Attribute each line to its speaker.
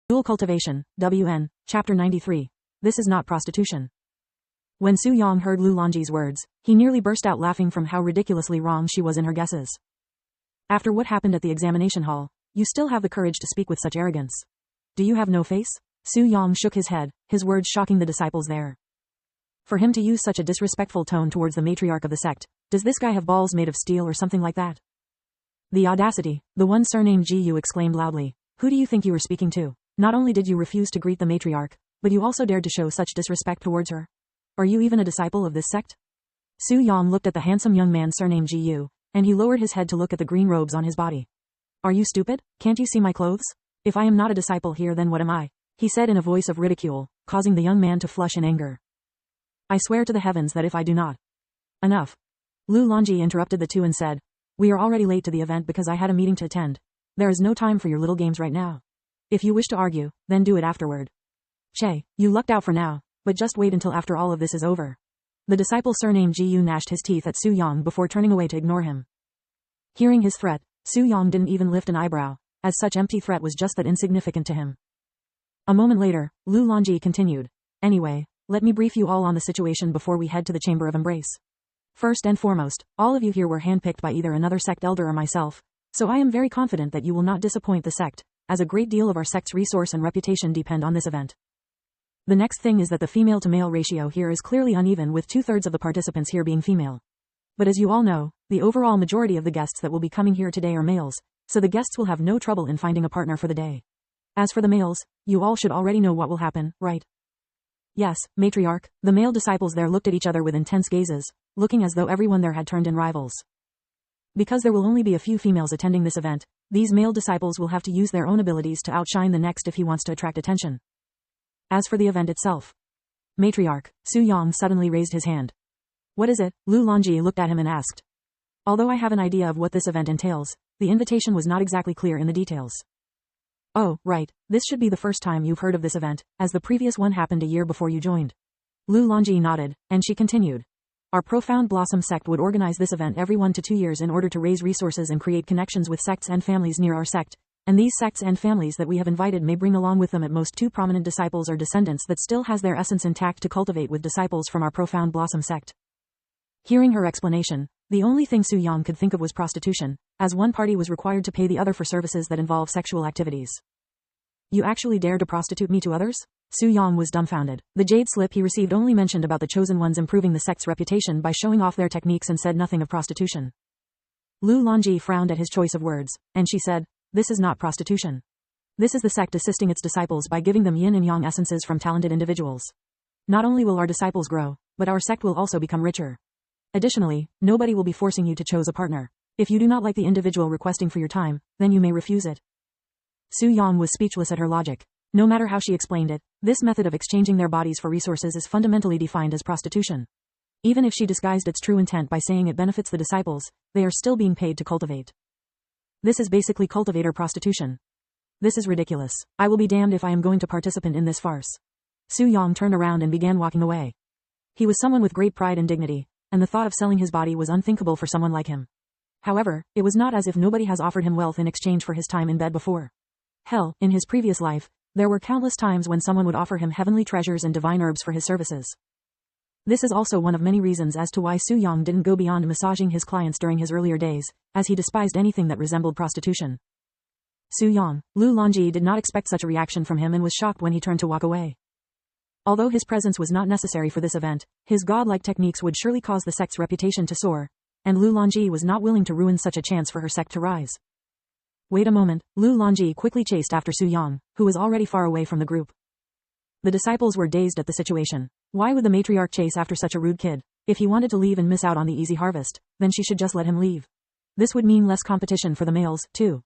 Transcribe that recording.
Speaker 1: Dual Cultivation, WN, Chapter 93. This is not prostitution. When Su Yang heard Lu Longji's words, he nearly burst out laughing from how ridiculously wrong she was in her guesses. After what happened at the examination hall, you still have the courage to speak with such arrogance. Do you have no face? Su Yang shook his head, his words shocking the disciples there. For him to use such a disrespectful tone towards the matriarch of the sect, does this guy have balls made of steel or something like that? The audacity, the one surnamed Gu exclaimed loudly. Who do you think you were speaking to? Not only did you refuse to greet the matriarch, but you also dared to show such disrespect towards her. Are you even a disciple of this sect? Su Yang looked at the handsome young man surnamed Gu, and he lowered his head to look at the green robes on his body. Are you stupid? Can't you see my clothes? If I am not a disciple here, then what am I? He said in a voice of ridicule, causing the young man to flush in anger. I swear to the heavens that if I do not. Enough. Lu Longji interrupted the two and said, we are already late to the event because I had a meeting to attend. There is no time for your little games right now. If you wish to argue, then do it afterward. Che, you lucked out for now, but just wait until after all of this is over. The disciple surnamed Gu gnashed his teeth at Su Yang before turning away to ignore him. Hearing his threat, Su Yang didn't even lift an eyebrow, as such empty threat was just that insignificant to him. A moment later, Lu Longji continued. Anyway, let me brief you all on the situation before we head to the Chamber of Embrace. First and foremost, all of you here were handpicked by either another sect elder or myself, so I am very confident that you will not disappoint the sect, as a great deal of our sect's resource and reputation depend on this event. The next thing is that the female-to-male ratio here is clearly uneven, with 2/3 of the participants here being female. But as you all know, the overall majority of the guests that will be coming here today are males, so the guests will have no trouble in finding a partner for the day. As for the males, you all should already know what will happen, right? Yes, matriarch. The male disciples there looked at each other with intense gazes, looking as though everyone there had turned in rivals. Because there will only be a few females attending this event, these male disciples will have to use their own abilities to outshine the next if he wants to attract attention. As for the event itself. Matriarch, Su Yang suddenly raised his hand. What is it? Lu Longji looked at him and asked. Although I have an idea of what this event entails, the invitation was not exactly clear in the details. Oh, right, this should be the first time you've heard of this event, as the previous one happened a year before you joined. Lu Longji nodded, and she continued. Our Profound Blossom sect would organize this event every 1 to 2 years in order to raise resources and create connections with sects and families near our sect, and these sects and families that we have invited may bring along with them at most 2 prominent disciples or descendants that still has their essence intact to cultivate with disciples from our Profound Blossom sect. Hearing her explanation, the only thing Su Yang could think of was prostitution, as one party was required to pay the other for services that involve sexual activities. You actually dare to prostitute me to others? Su Yang was dumbfounded. The jade slip he received only mentioned about the chosen ones improving the sect's reputation by showing off their techniques and said nothing of prostitution. Lu Longji frowned at his choice of words, and she said, this is not prostitution. This is the sect assisting its disciples by giving them yin and yang essences from talented individuals. Not only will our disciples grow, but our sect will also become richer. Additionally, nobody will be forcing you to choose a partner. If you do not like the individual requesting for your time, then you may refuse it. Su Yang was speechless at her logic. No matter how she explained it, this method of exchanging their bodies for resources is fundamentally defined as prostitution. Even if she disguised its true intent by saying it benefits the disciples, they are still being paid to cultivate. This is basically cultivator prostitution. This is ridiculous. I will be damned if I am going to participate in this farce. Su Yang turned around and began walking away. He was someone with great pride and dignity, and the thought of selling his body was unthinkable for someone like him. However, it was not as if nobody has offered him wealth in exchange for his time in bed before. Hell, in his previous life, there were countless times when someone would offer him heavenly treasures and divine herbs for his services. This is also one of many reasons as to why Su Yang didn't go beyond massaging his clients during his earlier days, as he despised anything that resembled prostitution. Su Yang, Lu Longji did not expect such a reaction from him and was shocked when he turned to walk away. Although his presence was not necessary for this event, his godlike techniques would surely cause the sect's reputation to soar, and Lu Longji was not willing to ruin such a chance for her sect to rise. Wait a moment, Lu Longji quickly chased after Su Yang, who was already far away from the group. The disciples were dazed at the situation. Why would the matriarch chase after such a rude kid? If he wanted to leave and miss out on the easy harvest, then she should just let him leave. This would mean less competition for the males, too.